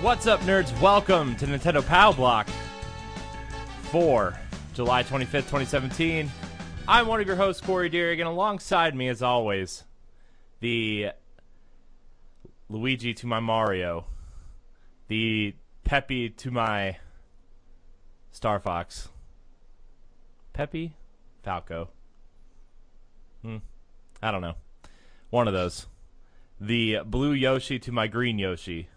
What's up, nerds? Welcome to Nintendo Power Block for July 25th, 2017. I'm one of your hosts, Corey Deering, and alongside me, as always, the Luigi to my Mario, the Peppy to my Star Fox. Peppy? Falco. I don't know. One of those. The blue Yoshi to my green Yoshi.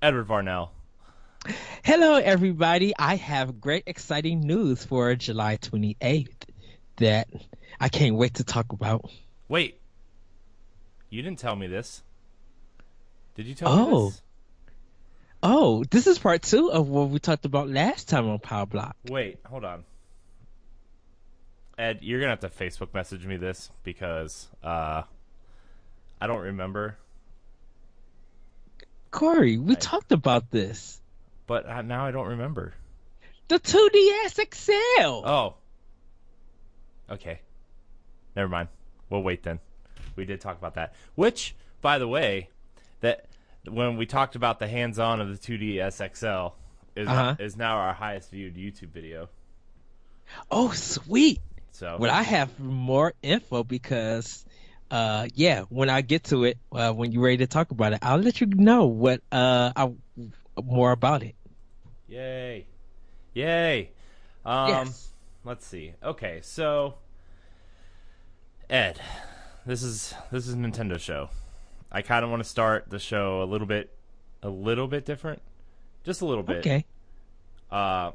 Edward Varnell. Hello, everybody. I have great, exciting news for July 28th that I can't wait to talk about. Wait. You didn't tell me this. Did you tell me this? Oh, this is part 2 of what we talked about last time on Power Block. Wait, hold on. Ed, you're going to have to Facebook message me this because I don't remember. Corey, we talked about this. But now I don't remember. The 2DS XL. Oh. Okay. Never mind. We'll wait then. We did talk about that. Which, by the way, that when we talked about the hands-on of the 2DS XL is now our highest viewed YouTube video. Oh, sweet. So, well, I have more info because, when I get to it, when you're ready to talk about it, I'll let you know what more about it. Yay. Yes. Let's see. Okay, so Ed, this is Nintendo show. I kind of want to start the show a little bit different, just a little bit. Okay. I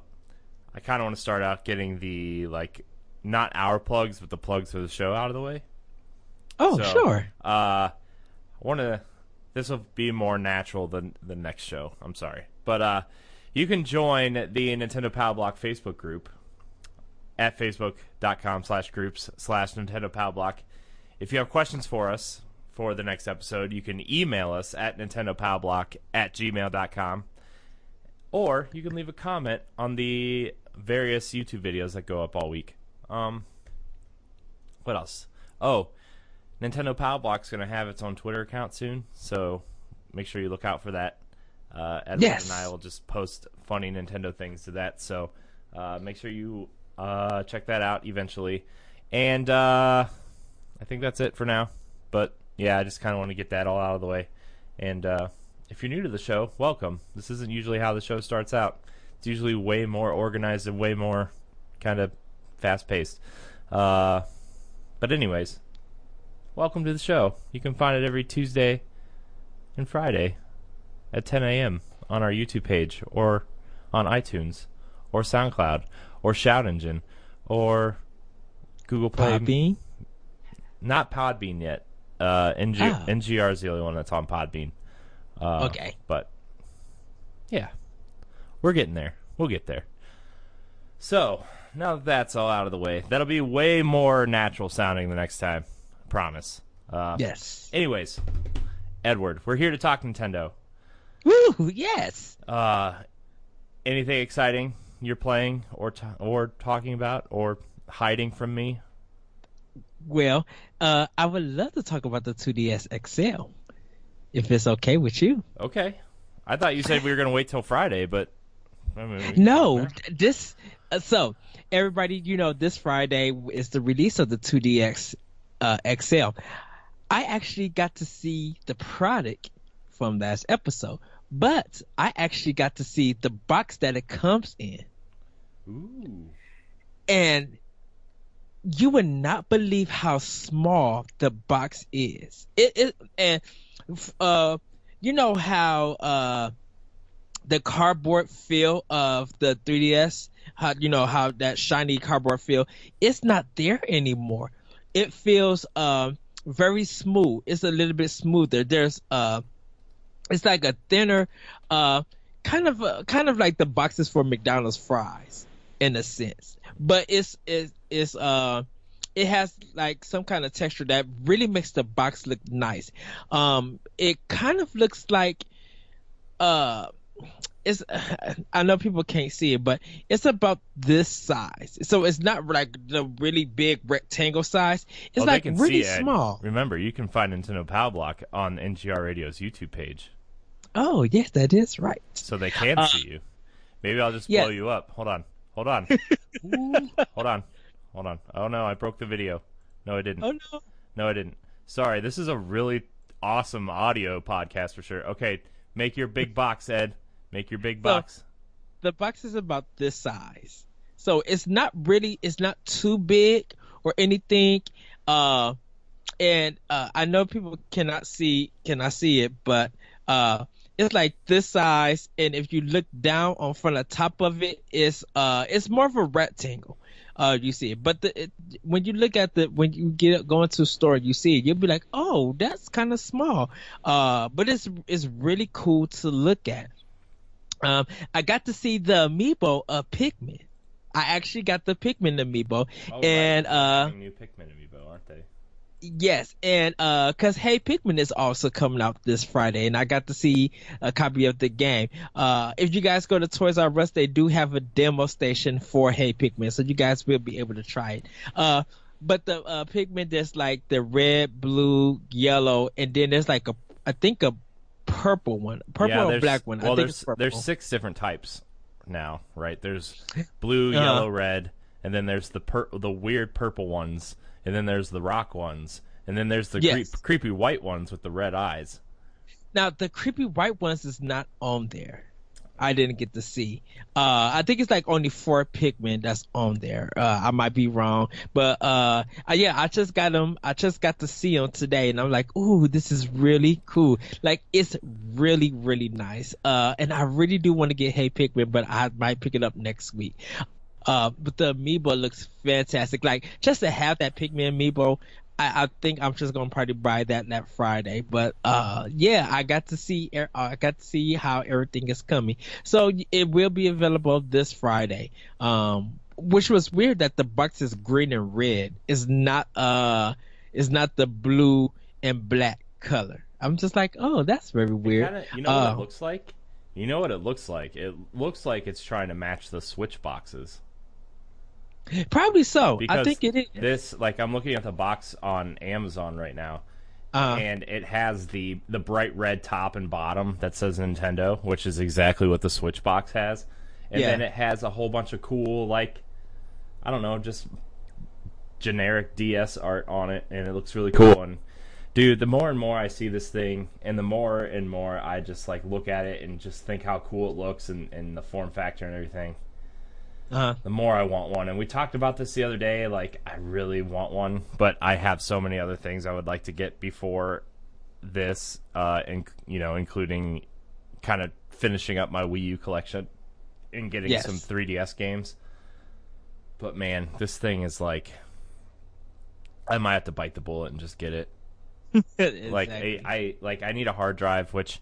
kind of want to start out getting the not our plugs, but the plugs for the show out of the way. Oh, so, sure. This will be more natural than the next show. I'm sorry. But you can join the Nintendo Power Block Facebook group at facebook.com/groups/Nintendo Power Block. If you have questions for us for the next episode, you can email us at nintendopowerblock@gmail.com. Or you can leave a comment on the various YouTube videos that go up all week. What else? Oh, Nintendo Power Block's going to have its own Twitter account soon, so make sure you look out for that. Edward and I will just post funny Nintendo things to that, so make sure you check that out eventually. And I think that's it for now. But, yeah, I just kind of want to get that all out of the way. And if you're new to the show, welcome. This isn't usually how the show starts out. It's usually way more organized and way more kind of fast-paced. But anyways, welcome to the show. You can find it every Tuesday and Friday at 10 a.m. on our YouTube page or on iTunes or SoundCloud or Shout Engine or Google Play. Podbean? Not Podbean yet. NGR is the only one that's on Podbean. Okay. But, yeah. We're getting there. We'll get there. So, now that that's all out of the way, that'll be way more natural sounding the next time. I promise. Yes. Anyways, Edward, we're here to talk Nintendo. Woo, yes. Anything exciting you're playing or talking about or hiding from me? Well, I would love to talk about the 2DS XL, if it's okay with you. Okay. I thought you said we were going to wait till Friday, but... No, so everybody, this Friday is the release of the 2DS XL. I actually got to see the product from last episode, but I actually got to see the box that it comes in. Ooh. And you would not believe how small the box is. You know how the cardboard feel of the 3DS, how that shiny cardboard feel, it's not there anymore. It feels very smooth. It's a little bit smoother. There's it's like a thinner kind of like the boxes for McDonald's fries in a sense, but it has like some kind of texture that really makes the box look nice. It kind of looks like I know people can't see it, but it's about this size. So it's not like the really big rectangle size. It's like really small. Remember, you can find Nintendo Power Block on NGR Radio's YouTube page. Oh, yes, that is right. So they can see you. Maybe I'll just Yeah. blow you up. Hold on. Hold on. Ooh. Hold on. Hold on. Oh no, I broke the video. No, I didn't. Oh no. No, I didn't. Sorry, this is a really awesome audio podcast for sure. Okay, make your big box, Ed. Make your big So box. the box is about this size. So it's not too big or anything. Uh, and I know people cannot see it, but it's like this size. And if you look down on from the top of it, it's more of a rectangle. You see it, but when you look at when you go into a store, you see it, you'll be like, oh, that's kind of small. But it's really cool to look at. I got to see the amiibo of Pikmin. I actually got the Pikmin amiibo, Oh, and right. New Pikmin amiibo, aren't they? yes, and cause Hey Pikmin is also coming out this Friday, and I got to see a copy of the game. If you guys go to Toys R Us, they do have a demo station for Hey Pikmin, so you guys will be able to try it. But the Pikmin, there's like the red, blue, yellow, and then there's like I think a purple one, or black one. Well, I think it's purple. there's 6 different types now, right? There's blue, yellow, red, and then there's the weird purple ones, and then there's the rock ones, and then there's the creepy white ones with the red eyes. Now the creepy white ones is not on there. I didn't get to see. I think it's like only 4 Pikmin that's on there. I might be wrong, but yeah, I just got them. I just got to see them today, and I'm like, ooh, this is really cool. Like, it's really, really nice. And I really do want to get Hey Pikmin, but I might pick it up next week. But the amiibo looks fantastic. Like, just to have that Pikmin amiibo, I think I'm just gonna probably buy that Friday. But yeah, I got to see how everything is coming. So it will be available this Friday. Which was weird that the box is green and red. It's not the blue and black color. I'm just like, oh, that's very weird. You know what it looks like? You know what it looks like? It looks like it's trying to match the Switch boxes. Probably so. Because I think it is. This, like, I'm looking at the box on Amazon right now, and it has the bright red top and bottom that says Nintendo, which is exactly what the Switch box has. And then it has a whole bunch of cool, like, I don't know, just generic DS art on it, and it looks really cool. And dude, the more and more I see this thing, and the more and more I just like look at it and just think how cool it looks and the form factor and everything. The more I want one. And we talked about this the other day, like, I really want one, but I have so many other things I would like to get before this, and including kind of finishing up my Wii U collection and getting some 3DS games. But man, this thing is like, I might have to bite the bullet and just get it. Exactly. I need a hard drive, which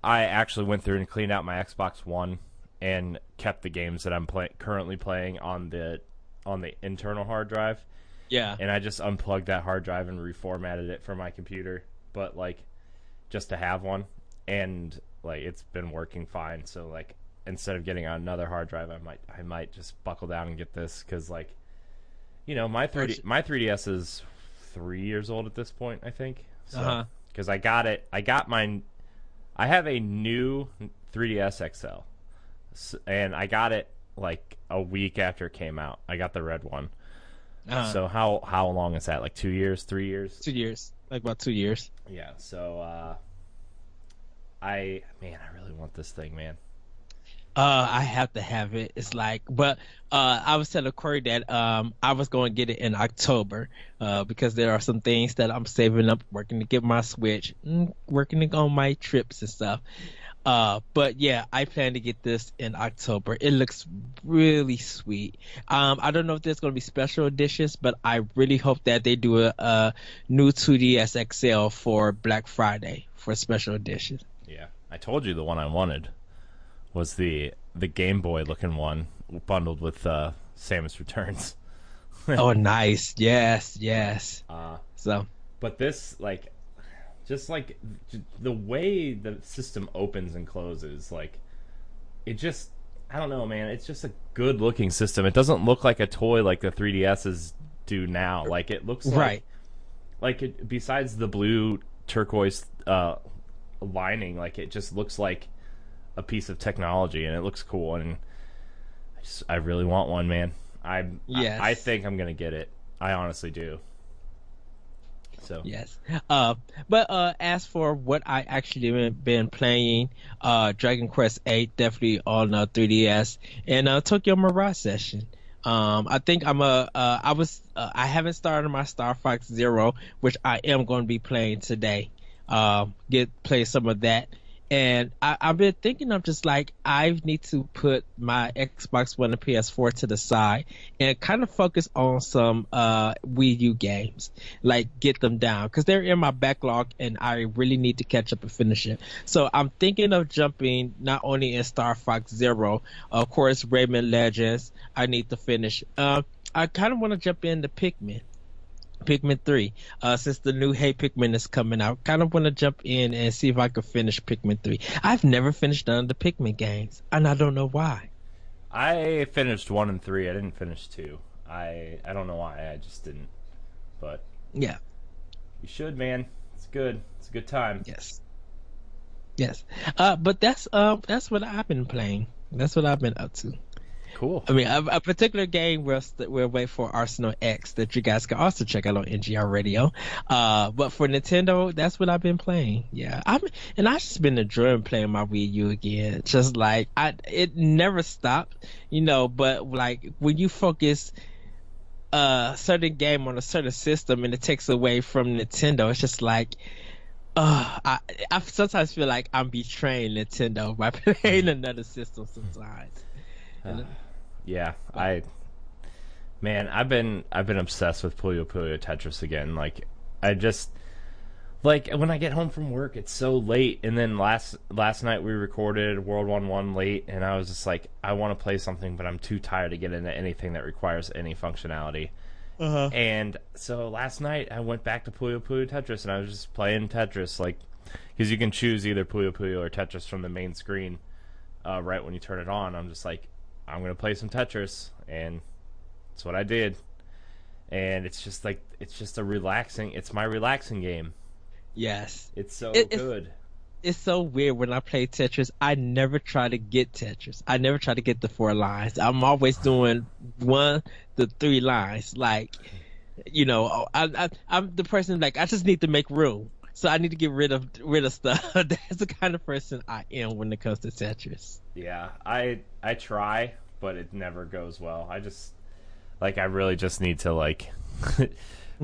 I actually went through and cleaned out my Xbox One and kept the games that I'm currently playing on the internal hard drive. Yeah. And I just unplugged that hard drive and reformatted it for my computer, but like just to have one, and like it's been working fine. So like instead of getting another hard drive, I might just buckle down and get this, cuz like my 3DS is 3 years old at this point, I think. So cuz I have a new 3DS XL. And I got it like a week after it came out. I got the red one. So how long is that? Like 2 years, 3 years? 2 years, like about 2 years. Yeah. So I really want this thing, man. I have to have it. It's like, but I was telling Corey that I was going to get it in October because there are some things that I'm saving up, working to get my Switch, working on my trips and stuff. But yeah, I plan to get this in October. It looks really sweet. I don't know if there's going to be special editions, but I really hope that they do a new 2DS XL for Black Friday for special edition. Yeah, I told you the one I wanted was the Game Boy looking one bundled with Samus Returns. Oh, nice. Yes. But this, like, just like the way the system opens and closes, like, it just, I don't know, man. It's just a good looking system. It doesn't look like a toy like the 3DSs do now. Like, it looks like, besides the blue turquoise lining. Like, it just looks like a piece of technology, and it looks cool. And I really want one, man. I think I'm gonna get it. I honestly do. So yes. But as for what I actually been playing, Dragon Quest VIII definitely on 3DS, and Tokyo Mirage Session. I think I haven't started my Star Fox Zero, which I am going to be playing today. Play some of that. And I've been thinking of just like, I need to put my Xbox One and PS4 to the side and kind of focus on some Wii U games, like get them down, because they're in my backlog and I really need to catch up and finish it. So I'm thinking of jumping not only in Star Fox Zero, of course, Rayman Legends, I need to finish. I kind of want to jump into Pikmin 3, since the new Hey Pikmin is coming out. Kind of want to jump in and see if I can finish Pikmin 3. I've never finished none of the Pikmin games, and I don't know why. I finished 1 and 3. I didn't finish 2. I don't know why. I just didn't. But yeah, you should, man. It's good. It's a good time. Yes. But that's what I've been playing. That's what I've been up to. Cool. I mean, a particular game we'll wait for Arsenal X that you guys can also check out on NGR Radio. But for Nintendo, that's what I've been playing. Yeah, I've just been enjoying playing my Wii U again. Just like it never stopped, But like when you focus a certain game on a certain system and it takes away from Nintendo, it's just like. I sometimes feel like I'm betraying Nintendo by playing another system sometimes. Yeah, I've been obsessed with Puyo Puyo Tetris again. Like, I just when I get home from work, it's so late, and then last night we recorded World 1 late, and I was just like, I want to play something, but I'm too tired to get into anything that requires any functionality. And so last night I went back to Puyo Puyo Tetris, and I was just playing Tetris, like, because you can choose either Puyo Puyo or Tetris from the main screen right when you turn it on. I'm just like, I'm going to play some Tetris, and that's what I did. And it's just it's my relaxing game. Yes. It's so good. It's so weird when I play Tetris. I never try to get Tetris. I never try to get the 4 lines. I'm always doing 1 to 3 lines. Like, I'm the person, like, I just need to make room. So I need to get rid of stuff. That's the kind of person I am when it comes to Tetris. Yeah, I try, but it never goes well. I just, like, I really just need to, like,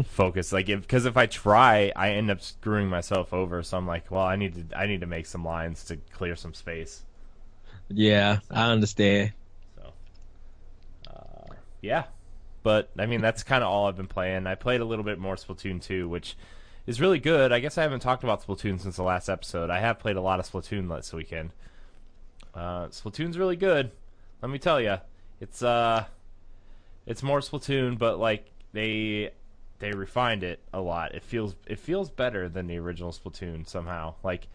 focus. Like, because if I try, I end up screwing myself over. So I'm like, well, I need to make some lines to clear some space. Yeah, I understand. So, yeah. But, I mean, that's kind of all I've been playing. I played a little bit more Splatoon 2, which is really good. I guess I haven't talked about Splatoon since the last episode. I have played a lot of Splatoon this weekend. Splatoon's really good. Let me tell you, it's more Splatoon, but like they refined it a lot. It feels better than the original Splatoon somehow. Like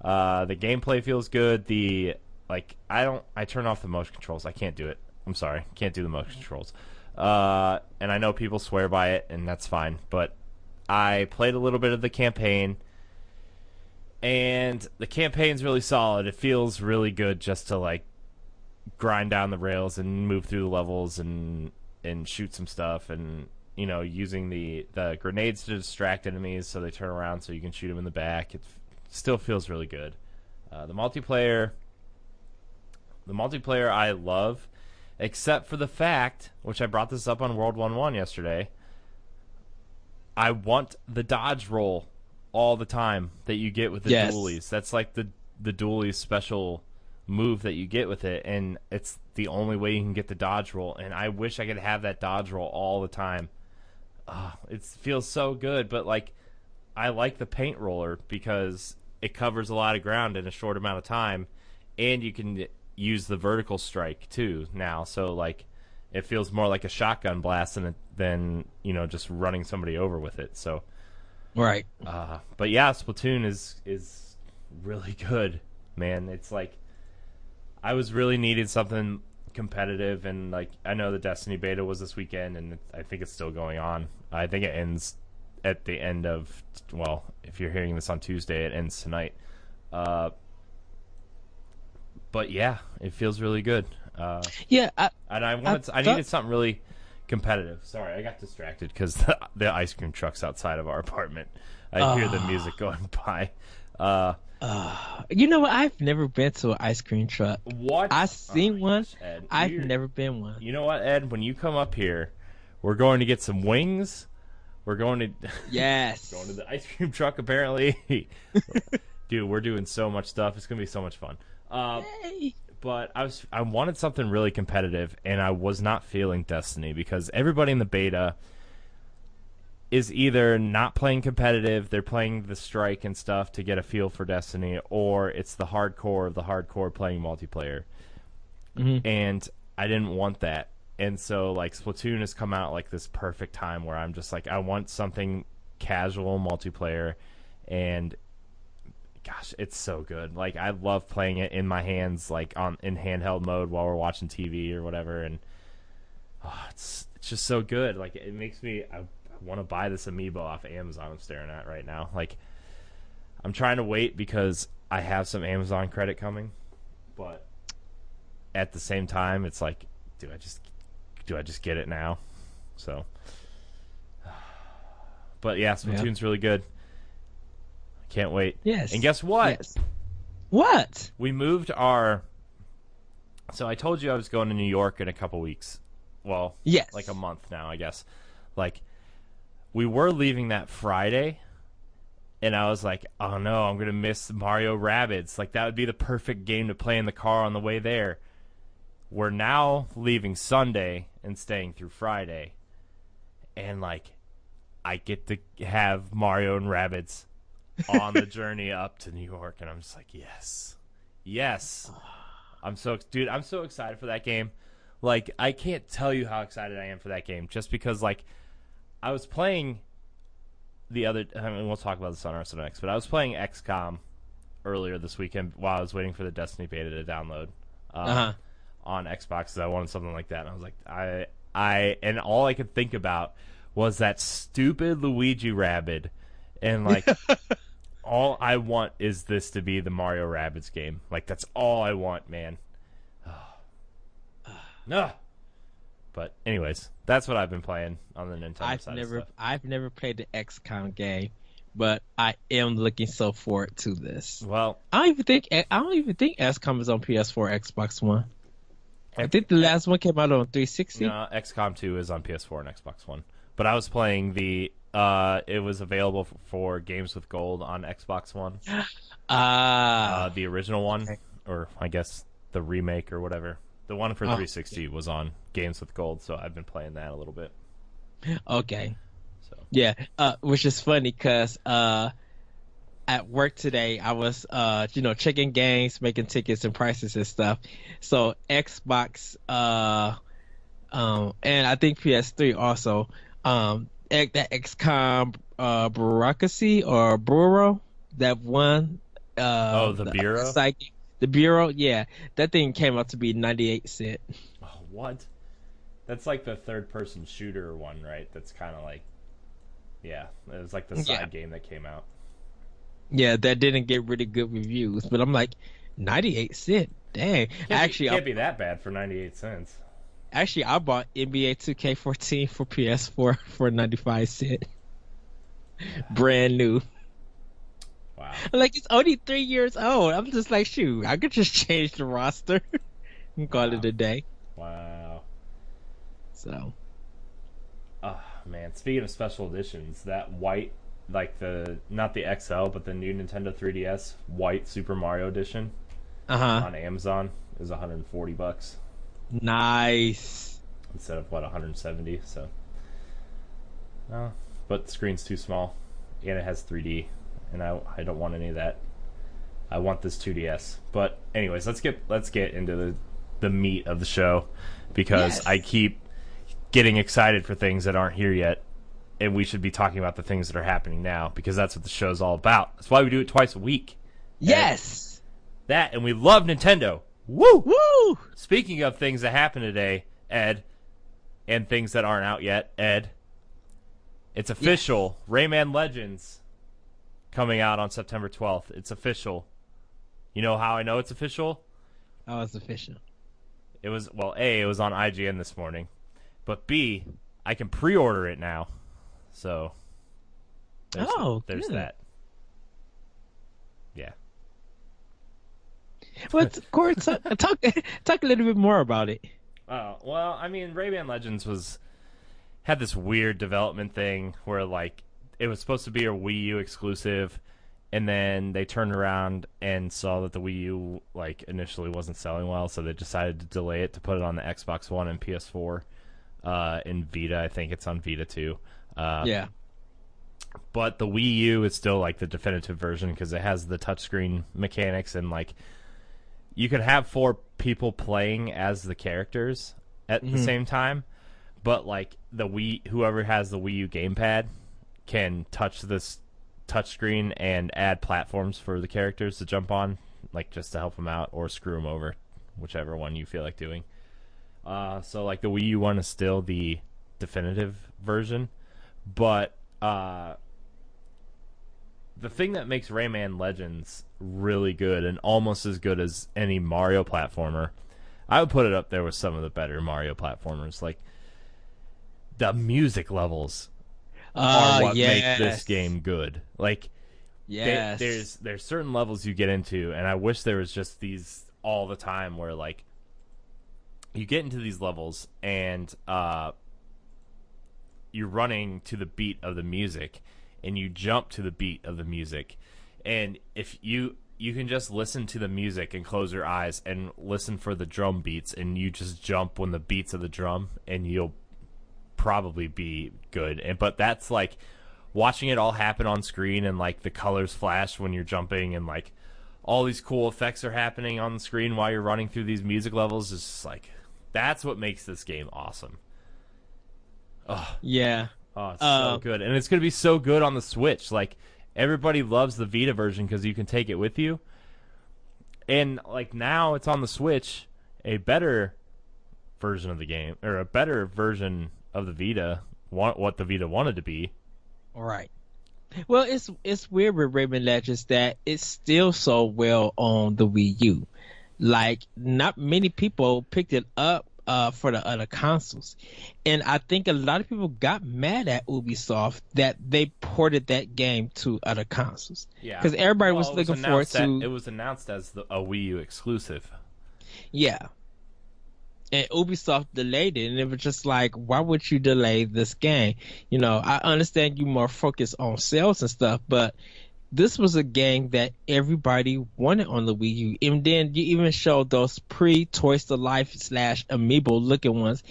the gameplay feels good. I turn off the motion controls. I can't do it. I'm sorry, can't do the motion controls. And I know people swear by it, and that's fine. But I played a little bit of the campaign. And the campaign's really solid. It feels really good just to, like, grind down the rails and move through the levels and shoot some stuff, and, using the grenades to distract enemies so they turn around so you can shoot them in the back. It still feels really good. The multiplayer I love, except for the fact, which I brought this up on World 1 yesterday, I want the dodge roll all the time that you get with the dualies. That's like the dualies special move that you get with it, and it's the only way you can get the dodge roll, and I wish I could have that dodge roll all the time. It feels so good, but like, I like the paint roller because it covers a lot of ground in a short amount of time, and you can use the vertical strike too now, so like, it feels more like a shotgun blast than just running somebody over with it. So right. But yeah, Splatoon is really good, man. It's like, I was really needing something competitive, and like, I know the Destiny beta was this weekend, and I think it's still going on. I think it ends at the end of, well, if you're hearing this on Tuesday, it ends tonight. But yeah, it feels really good. Yeah, I needed something really competitive. Sorry, I got distracted because the ice cream truck's outside of our apartment. I hear the music going by. You know what? I've never been to an ice cream truck. What? I've seen one. Gosh, Ed, I've never been one. You know what, Ed? When you come up here, we're going to get some wings. We're going to Yes. going to the ice cream truck. Apparently, dude, we're doing so much stuff. It's gonna be so much fun. Yay. But I wanted something really competitive, and I was not feeling Destiny because everybody in the beta is either not playing competitive, they're playing the strike and stuff to get a feel for Destiny, or it's the hardcore of the hardcore playing multiplayer. Mm-hmm. And I didn't want that. And so, like, Splatoon has come out like this perfect time where I'm just like, I want something casual multiplayer, and gosh, it's so good. Like, I love playing it in my hands, like in handheld mode while we're watching TV or whatever, and it's just so good. Like, it makes me I want to buy this amiibo off of Amazon I'm staring at right now. Like, I'm trying to wait because I have some Amazon credit coming, but at the same time, it's like, do I just get it now? So, but yeah, Splatoon's really good. Can't wait. Yes. And guess what? Yes. What? We moved our. So I told you I was going to New York in a couple weeks. Well, yes, like a month now, I guess. Like, we were leaving that Friday, and I was like, oh no, I'm gonna miss Mario Rabbids. Like, that would be the perfect game to play in the car on the way there. We're now leaving Sunday and staying through Friday, and like, I get to have Mario and Rabbids on the journey up to New York, and I'm just like, yes. I'm so excited for that game. Like, I can't tell you how excited I am for that game, just because, like, I was playing we'll talk about this on Arsenal next, but I was playing XCOM earlier this weekend while I was waiting for the Destiny beta to download on Xbox, because I wanted something like that, and I was like, and all I could think about was that stupid Luigi Rabbid, and like, all I want is this to be the Mario Rabbids game. Like, that's all I want, man. No. But anyways, that's what I've been playing on the Nintendo side of stuff. I've never played the XCOM game, but I am looking so forward to this. Well, I don't even think XCOM is on PS4, Xbox One. I think the last one came out on 360. No, XCOM 2 is on PS4 and Xbox One. But I was playing it was available for Games with Gold on Xbox One. The original one, okay. Or I guess the remake or whatever. The one for 360 was on Games with Gold, so I've been playing that a little bit. Okay. So yeah, which is funny because at work today I was checking games, making tickets and prices and stuff. So Xbox and I think PS3 also that XCOM Bureaucracy or Bureau, that one the Bureau? The Bureau, yeah, that thing came out to be 98 cents. Oh, what? That's like the third-person shooter one, right? That's kind of like, yeah, it was like the side game that came out. Yeah, that didn't get really good reviews, but I'm like, 98 cents, dang. Can't be that bad for 98 cents. Actually, I bought NBA 2K14 for PS4 for 95 cents, brand new. Wow. Like, it's only 3 years old. I'm just like, shoot, I could just change the roster and call it a day. Wow. So. Oh, man. Speaking of special editions, that white, like not the XL, but the new Nintendo 3DS white Super Mario edition on Amazon is $140. Nice. Instead of, 170, so. No, but the screen's too small, and it has 3D. And I don't want any of that. I want this 2DS. But anyways, let's get into the meat of the show, because I keep getting excited for things that aren't here yet, and we should be talking about the things that are happening now, because that's what the show's all about. That's why we do it twice a week. Yes. And we love Nintendo. Woo! Woo! Speaking of things that happened today, Ed, and things that aren't out yet, Ed, it's official. Rayman Legends coming out on September 12th. It's official. You know how I know it's official? Oh, it's official. It was, well, A, it was on IGN this morning, but B, I can pre-order it now. So there's that. Yeah. Well, Corey, talk a little bit more about it. Well, I mean, Rayman Legends had this weird development thing where, like, it was supposed to be a Wii U exclusive, and then they turned around and saw that the Wii U, like, initially wasn't selling well, so they decided to delay it to put it on the Xbox One and PS4. In Vita, I think it's on Vita too. Yeah. But the Wii U is still, like, the definitive version because it has the touchscreen mechanics, and, like, you could have 4 people playing as the characters at the same time, but, like, whoever has the Wii U gamepad can touch this touchscreen and add platforms for the characters to jump on, like, just to help them out or screw them over, whichever one you feel like doing. So, like, the Wii U one is still the definitive version, but the thing that makes Rayman Legends really good and almost as good as any Mario platformer, I would put it up there with some of the better Mario platformers. Like, the music levels are what make this game good. Like, there's certain levels you get into, and I wish there was just these all the time where, like, you get into these levels and you're running to the beat of the music, and you jump to the beat of the music, and if you can just listen to the music and close your eyes and listen for the drum beats, and you just jump when the beats of the drum, and you'll probably be good. But that's, like, watching it all happen on screen, and, like, the colors flash when you're jumping, and, like, all these cool effects are happening on the screen while you're running through these music levels. Is just, like, that's what makes this game awesome. Oh yeah. Oh, it's so good. And it's going to be so good on the Switch. Like, everybody loves the Vita version because you can take it with you. And, like, now it's on the Switch, a better version of the game, or a better version of the Vita, what the Vita wanted to be. All right. Well, it's weird with Rayman Legends that it's still so well on the Wii U. Like, not many people picked it up for the other consoles, and I think a lot of people got mad at Ubisoft that they ported that game to other consoles. Yeah, because everybody was looking forward to. It was announced as a Wii U exclusive. Yeah, and Ubisoft delayed it, and it was just like, why would you delay this game? You know, I understand you more focused on sales and stuff, but this was a game that everybody wanted on the Wii U. And then you even showed those pre-Toys to Life / Amiibo looking ones,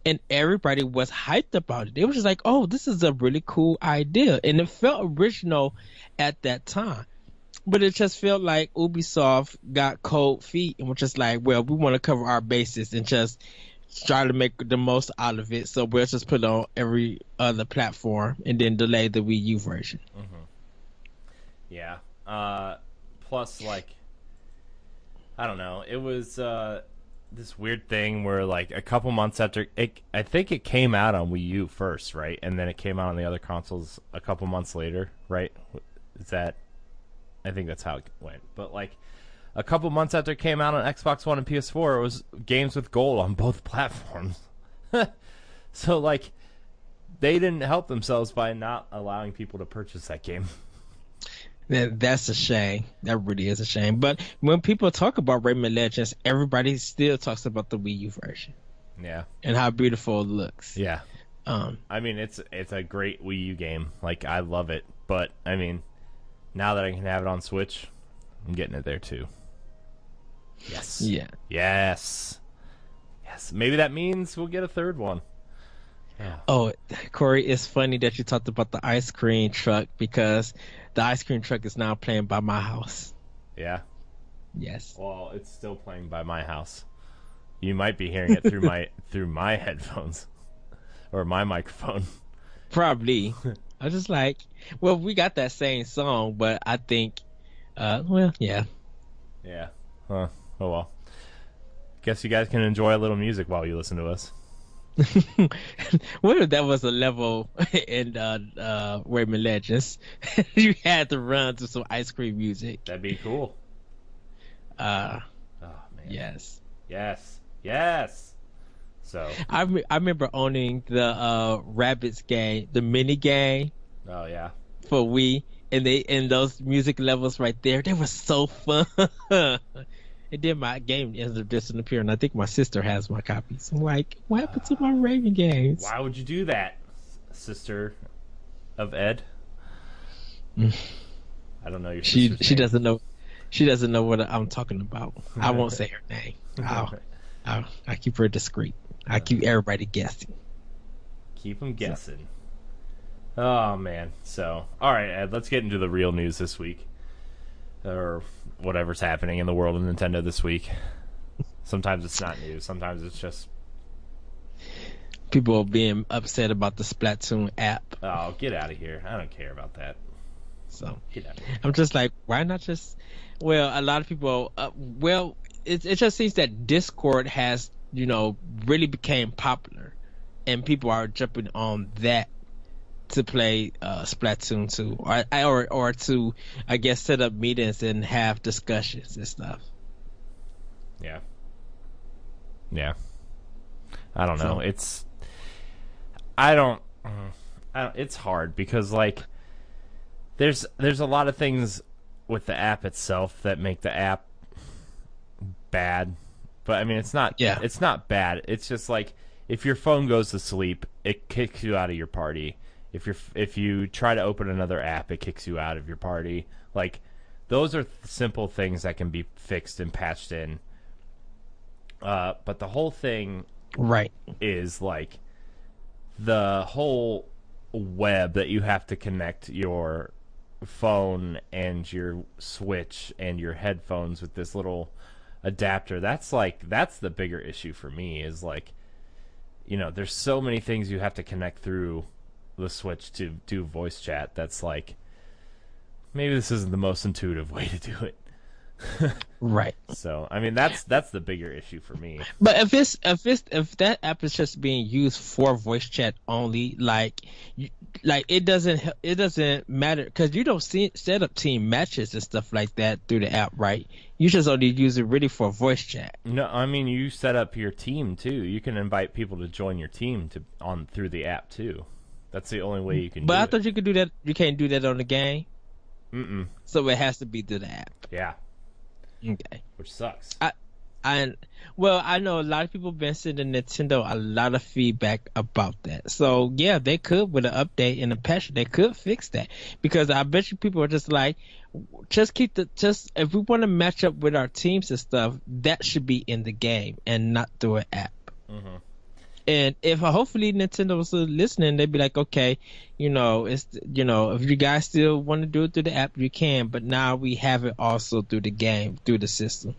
and everybody was hyped about it. It was just like, oh, this is a really cool idea. And it felt original at that time. But it just felt like Ubisoft got cold feet and was just like, well, we want to cover our bases and just try to make the most out of it. So we'll just put it on every other platform and then delay the Wii U version. Mm-hmm. Yeah. Plus, like, I don't know. It was this weird thing where, like, a couple months after it, I think it came out on Wii U first, right? And then it came out on the other consoles a couple months later, right? Is that? I think that's how it went. But, like, a couple months after it came out on Xbox One and PS4, it was games with gold on both platforms. So, like, they didn't help themselves by not allowing people to purchase that game. That's a shame. That really is a shame. But when people talk about Rayman Legends, everybody still talks about the Wii U version. Yeah. And how beautiful it looks. Yeah. I mean, it's a great Wii U game. Like, I love it. But, I mean, now that I can have it on Switch, I'm getting it there too. Yes. Yeah. Yes. Yes. Maybe that means we'll get a third one. Yeah. Oh, Corey, it's funny that you talked about the ice cream truck because the ice cream truck is now playing by my house. Yeah. Yes. Well, it's still playing by my house. You might be hearing it through my headphones or my microphone. Probably. I was just like, well, we got that same song, but I think, well, yeah. Yeah. Huh. Oh well. Guess you guys can enjoy a little music while you listen to us. What if that was a level in Rayman Legends? You had to run to some ice cream music. That'd be cool. Uh, Oh man. Yes. So. I remember owning the Rabbids game, the mini game Oh yeah. for Wii, and those music levels right there, they were so fun. And then my game ended up disappearing. I think my sister has my copies. I'm like, what happened to my Raven games? Why would you do that, sister of Ed? I don't know your sister's She name. doesn't know. She doesn't know what I'm talking about. I won't say her name. I keep her discreet. I keep everybody guessing. Keep them guessing. Oh man. So, all right, Ed, let's get into the real news this week, or whatever's happening in the world of Nintendo this week. Sometimes it's not news. Sometimes it's just People are being upset about the Splatoon app. oh, get out of here. I don't care about that. So Get out of here. I'm just like, why not just? Well, a lot of people. It just seems that Discord has really became popular, and people are jumping on that to play Splatoon 2, or to, I guess, set up meetings and have discussions and stuff. Yeah. I don't know. It's hard because like there's a lot of things with the app itself that make the app bad. But I mean, it's not bad. It's just like if your phone goes to sleep, it kicks you out of your party. If you try to open another app, it kicks you out of your party. Like those are simple things that can be fixed and patched in. But the whole thing Right. is like the whole web that you have to connect your phone and your Switch and your headphones with this little adapter. That's the bigger issue for me is like, there's so many things you have to connect through the Switch to do voice chat. That's like, maybe this isn't the most intuitive way to do it. Right. So I mean that's the bigger issue for me. But if that app is just being used for voice chat only, like it doesn't matter because you don't set up team matches and stuff like that through the app, right? You just only use it really for voice chat. No, I mean you set up your team too. You can invite people to join your team through the app too. That's the only way you can. But I thought you could do that. You can't do that on the game. So it has to be through the app. Yeah. Okay. Which sucks. I know a lot of people been sending Nintendo a lot of feedback about that. So yeah, they could with an update and a patch, they could fix that because I bet you people are just like, if we want to match up with our teams and stuff, that should be in the game and not through an app. Mm-hmm. And if hopefully Nintendo was listening, they'd be like, okay, if you guys still want to do it through the app, you can, but now we have it also through the game, through the system.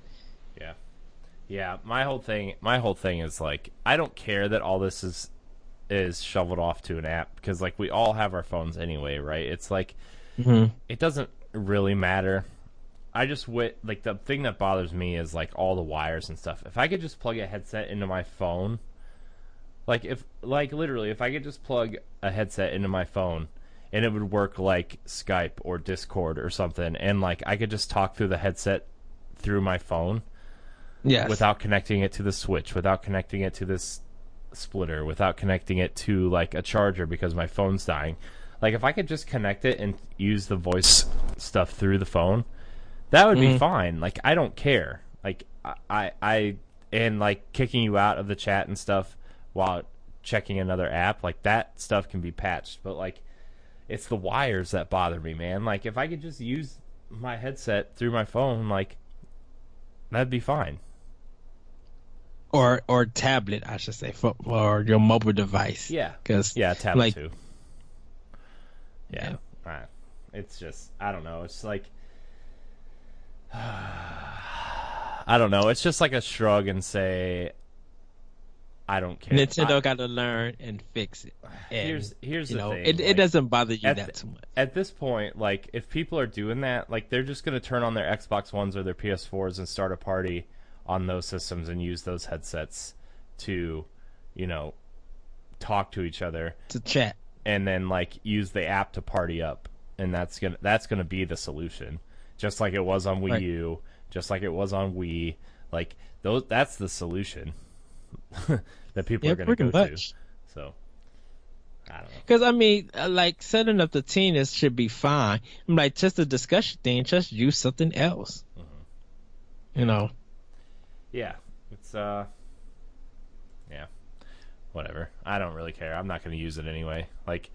Yeah. My whole thing is like, I don't care that all this is shoveled off to an app because like we all have our phones anyway, right? It's like It doesn't really matter. I just like the thing that bothers me is like all the wires and stuff. If I could just plug a headset into my phone. Literally, if I could just plug a headset into my phone and it would work like Skype or Discord or something, and like I could just talk through the headset through my phone, without connecting it to the Switch, without connecting it to this splitter, without connecting it to like a charger because my phone's dying. Like if I could just connect it and use the voice stuff through the phone, that would be fine. Like I don't care. Like I and like kicking you out of the chat and stuff while checking another app, like that stuff can be patched, but like it's the wires that bother me, man. Like if I could just use my headset through my phone, like that'd be fine. Or tablet, I should say, or your mobile device. Yeah, tablet too. Yeah. It's just I don't know. It's like I don't know. It's just like a shrug and say, I don't care. Nintendo got to learn and fix it. And, here's the thing. It doesn't bother you that too much. At this point, like if people are doing that, like they're just going to turn on their Xbox Ones or their PS4s and start a party on those systems and use those headsets to, talk to each other, to chat, and then like use the app to party up, and that's gonna be the solution. Just like it was on Wii U, just like it was on Wii. Like that's the solution that people are going to go to. So I don't know. Because I mean, like setting up the team should be fine. I'm like, just a discussion thing. Just use something else. You know. Yeah, it's yeah, whatever. I don't really care. I'm not going to use it anyway. Like,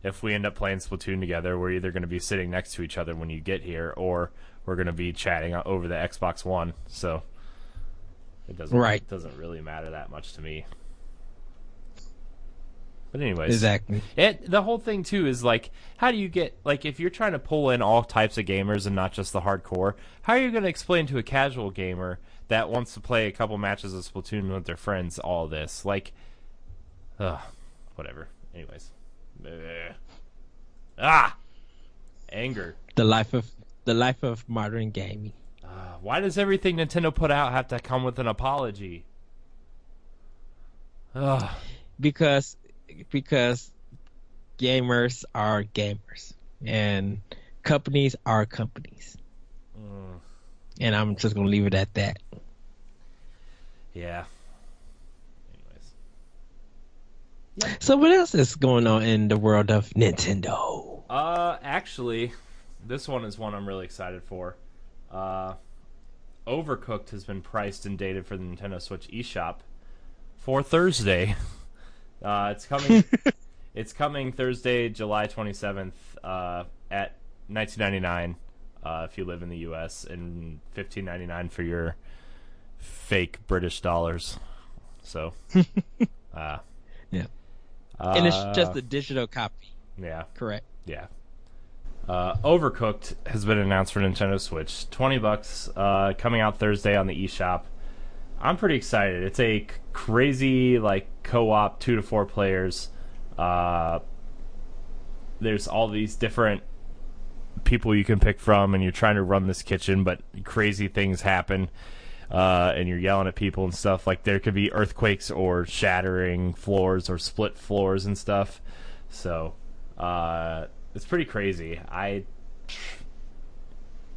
if we end up playing Splatoon together, we're either going to be sitting next to each other when you get here, or we're going to be chatting over the Xbox One. So it doesn't really matter that much to me. But anyways, exactly. The whole thing too is like, how do you get, like, if you're trying to pull in all types of gamers and not just the hardcore, how are you going to explain to a casual gamer that wants to play a couple matches of Splatoon with their friends all this? Like, whatever. Anyways, anger. The life of modern gaming. Why does everything Nintendo put out have to come with an apology? Because gamers are gamers and companies are companies. And I'm just gonna leave it at that. Yeah. Anyways. So what else is going on in the world of Nintendo? Actually, this one is one I'm really excited for. Overcooked has been priced and dated for the Nintendo Switch eShop for Thursday. It's coming. It's coming Thursday, July 27th, at $19.99 if you live in the U.S. and $15.99 for your fake British dollars. So, yeah, and it's just a digital copy. Yeah, correct. Yeah. Overcooked has been announced for Nintendo Switch. $20, coming out Thursday on the eShop. I'm pretty excited. It's a crazy, like, co-op 2 to 4 players. There's all these different people you can pick from, and you're trying to run this kitchen, but crazy things happen, and you're yelling at people and stuff. Like, there could be earthquakes or shattering floors or split floors and stuff. So, it's pretty crazy. I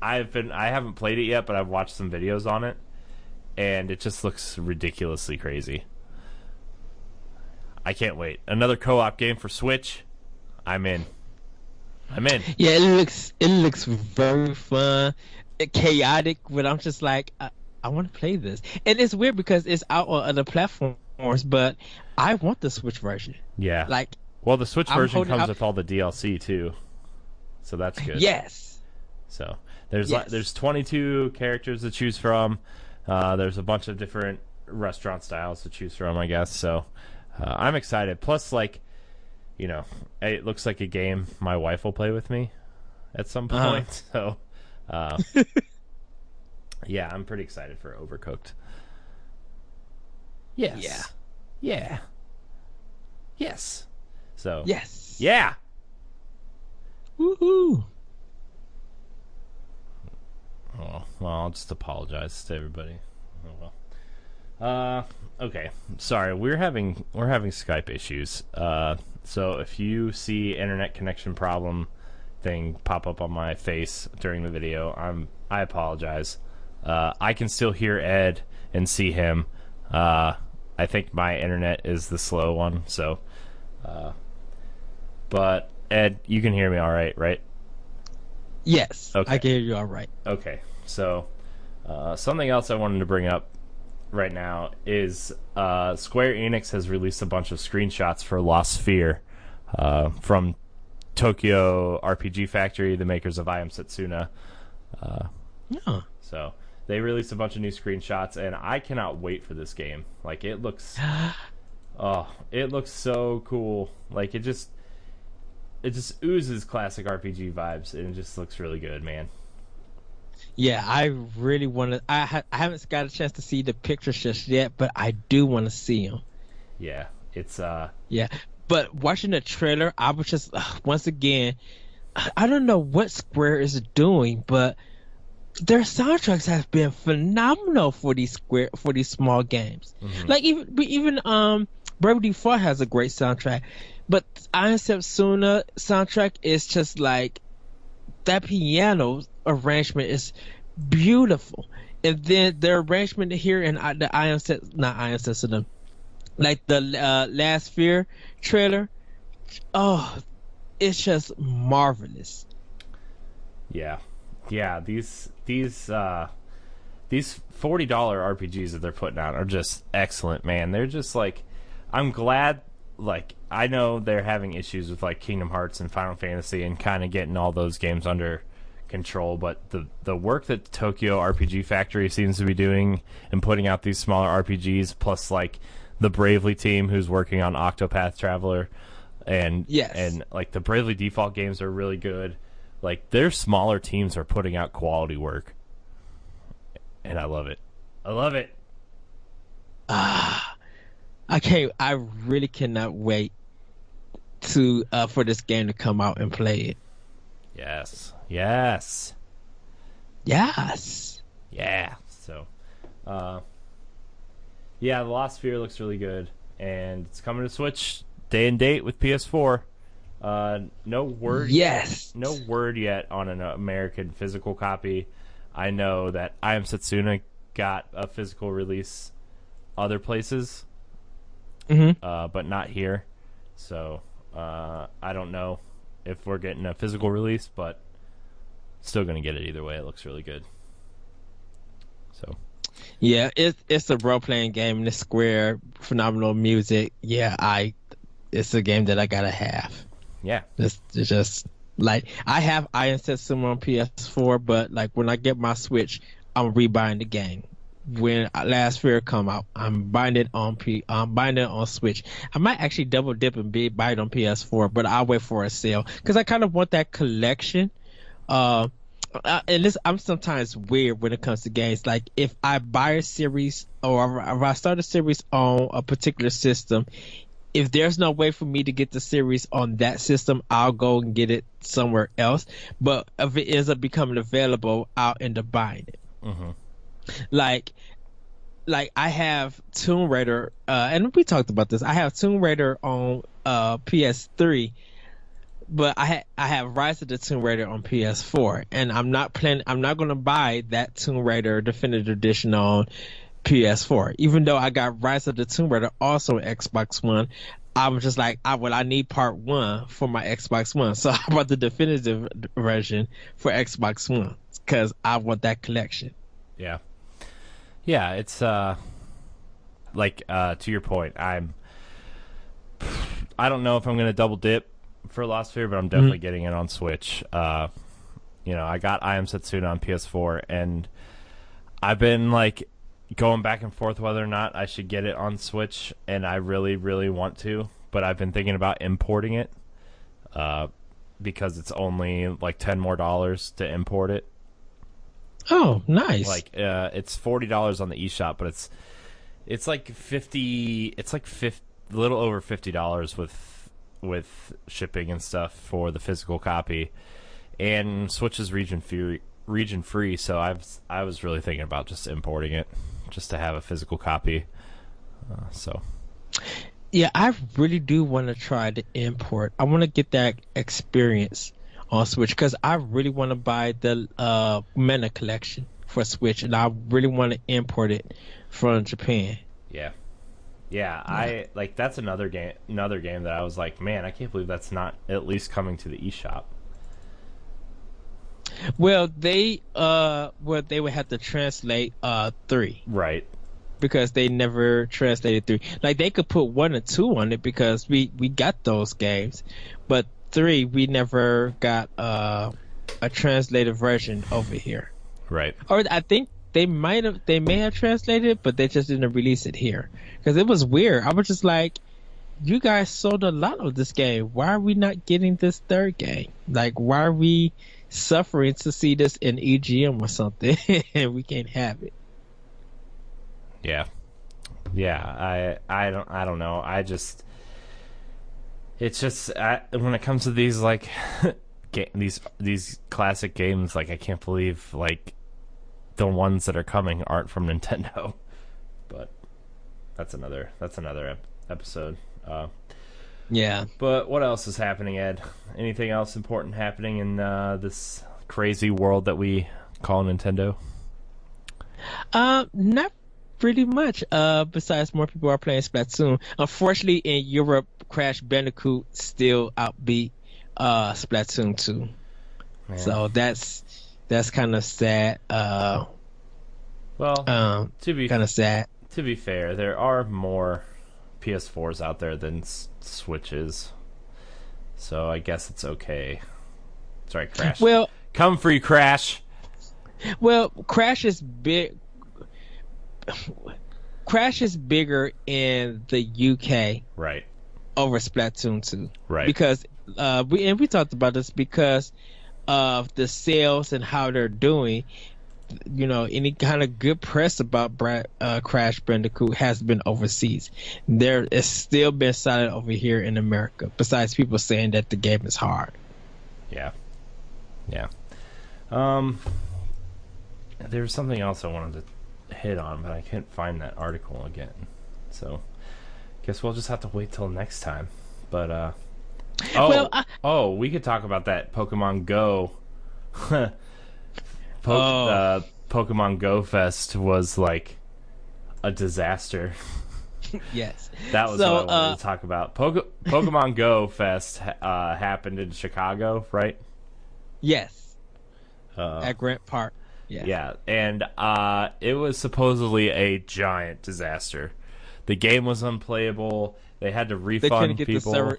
haven't played it yet, but I've watched some videos on it, and it just looks ridiculously crazy. I can't wait. Another co-op game for Switch. I'm in. Yeah, it looks very fun, chaotic, but I'm just like, I want to play this. And it's weird because it's out on other platforms, but I want the Switch version. Yeah. Like, well, the Switch version comes with all the DLC too, so that's good. Yes. So there's 22 characters to choose from. There's a bunch of different restaurant styles to choose from, I guess. So I'm excited. Plus, like, you know, it looks like a game my wife will play with me at some point. So, yeah, I'm pretty excited for Overcooked. Yes. Yeah. Yeah. Yes. So. Yes. Yeah. Woohoo. Oh, well, I'll just apologize to everybody. Oh well. Okay. Sorry, we're having Skype issues. So if you see internet connection problem thing pop up on my face during the video, I apologize. I can still hear Ed and see him. I think my internet is the slow one, so but Ed, you can hear me all right, right? Yes. Okay. I can hear you all right. Okay. So something else I wanted to bring up right now is Square Enix has released a bunch of screenshots for Lost Sphere from Tokyo RPG Factory, the makers of I Am Setsuna. Yeah. So they released a bunch of new screenshots, and I cannot wait for this game. Like, it looks, it looks so cool. Like, it just oozes classic RPG vibes, and it just looks really good, man. Yeah, I really want to. I haven't got a chance to see the pictures just yet, but I do want to see them. Yeah, it's Yeah, but watching the trailer, I was just once again, I don't know what Square is doing, but their soundtracks have been phenomenal for these small games. Mm-hmm. Like even Bravely Default has a great soundtrack, but I Am Setsuna soundtrack is just like that piano arrangement is beautiful. And then the arrangement here in the Ion Set, not Ion System, like the Last Fear trailer. Oh, it's just marvelous. Yeah, yeah. These $40 RPGs that they're putting out are just excellent, man. They're just like, I'm glad. Like, I know they're having issues with like Kingdom Hearts and Final Fantasy and kind of getting all those games under control, but the work that Tokyo RPG Factory seems to be doing and putting out these smaller RPGs, plus like the Bravely team who's working on Octopath Traveler, and Yes. and like the Bravely Default games are really good. Like, their smaller teams are putting out quality work, and I love it. I love it. I really cannot wait to for this game to come out and play it. Yes. Yeah. So, yeah, the Lost Sphere looks really good, and it's coming to Switch day and date with PS4. No word. Yes. No word yet on an American physical copy. I know that I Am Setsuna got a physical release other places, but not here. So I don't know if we're getting a physical release, but still going to get it either way. It looks really good. So Yeah, it's a role playing game in the Square, phenomenal music. Yeah, it's a game that I gotta have. yeah, It's just like I have Iron System on PS4, but like when I get my Switch, I'm rebuying the game. When Last Fear come out, I'm buying it on Switch. I might actually double dip and buy it on PS4, but I'll wait for a sale because I kind of want that collection. And this, I'm sometimes weird when it comes to games. Like if I buy a series or if I start a series on a particular system, if there's no way for me to get the series on that system, I'll go and get it somewhere else. But if it ends up becoming available, I'll end up buying it. Like I have Tomb Raider, and we talked about this. I have Tomb Raider on PS3, but I have Rise of the Tomb Raider on PS4, and I'm not going to buy that Tomb Raider Definitive Edition on PS4, even though I got Rise of the Tomb Raider also on Xbox One. I was just like, I need part 1 for my Xbox One, so I bought the definitive version for Xbox One because I want that collection. Yeah, it's like to your point, I don't know if I'm gonna double dip for Lost Sphere, but I'm definitely getting it on Switch. I got I Am Setsuna on PS4, and I've been like going back and forth whether or not I should get it on Switch, and I really, really want to, but I've been thinking about importing it because it's only like $10 more to import it. Oh, nice. Like it's $40 on the eShop, but it's like 50. It's like a little over $50 with shipping and stuff for the physical copy, and Switch is region free. So I was really thinking about just importing it, just to have a physical copy. Yeah, I really do want to try to import. I want to get that experience on Switch because I really want to buy the Mena collection for Switch, and I really want to import it from Japan. Yeah. I like that's another game that I was like, man, I can't believe that's not at least coming to the eShop. Well, they would have to translate 3, Right? because they never translated 3. Like they could put 1 and 2 on it because we got those games, but 3 we never got a translated version over here. Right. Or I think they may have translated it, but they just didn't release it here because it was weird. I was just like, you guys sold a lot of this game. Why are we not getting this third game? Like, why are we suffering to see this in EGM or something and we can't have it? Yeah. I don't know. It's just when it comes to these like these classic games, like I can't believe like the ones that are coming aren't from Nintendo. But that's another episode. Yeah. But what else is happening, Ed? Anything else important happening in this crazy world that we call Nintendo? Not pretty much. Besides more people are playing Splatoon. Unfortunately, in Europe, Crash Bandicoot still outbeat Splatoon 2. Man. So that's kind of sad. To be kind of sad. To be fair, there are more PS4s out there than Switches, so I guess it's okay. Sorry, Crash. Well, come free, Crash. Well, Crash is big. Crash is bigger in the UK, right, over Splatoon 2, right? Because we talked about this because of the sales and how they're doing. You know, any kind of good press about Crash Bandicoot has been overseas. There is still been silent over here in America. Besides people saying that the game is hard. Yeah. There was something else I wanted to hit on, but I can't find that article again. So, guess we'll just have to wait till next time. But we could talk about that Pokemon Go. Pokemon Go Fest was like a disaster. Yes, that was what I wanted to talk about. Pokemon Go Fest happened in Chicago, right? Yes, at Grant Park. Yeah, and it was supposedly a giant disaster. The game was unplayable. They had to refund people.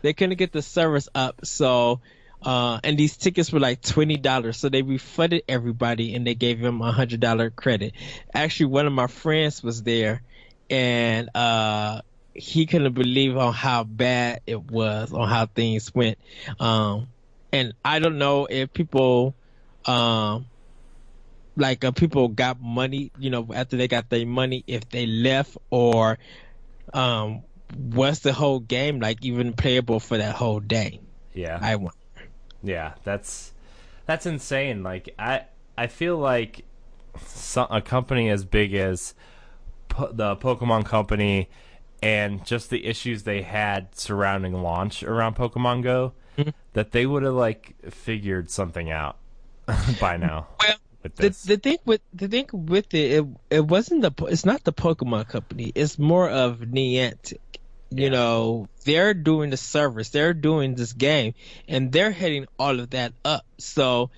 They couldn't get the servers up, so and these tickets were like $20, so they refunded everybody and they gave them $100 credit. Actually, one of my friends was there, and he couldn't believe on how bad it was, on how things went. And I don't know if people people got money, after they got their money, if they left, or was the whole game like even playable for that whole day? Yeah, I wonder. Yeah, that's insane. Like I feel like a company as big as the Pokemon Company, and just the issues they had surrounding launch around Pokemon Go, that they would have like figured something out by now. Well, the thing with it wasn't it's not the Pokemon Company. It's more of Niantic. They're doing the service, they're doing this game, and they're heading all of that up. So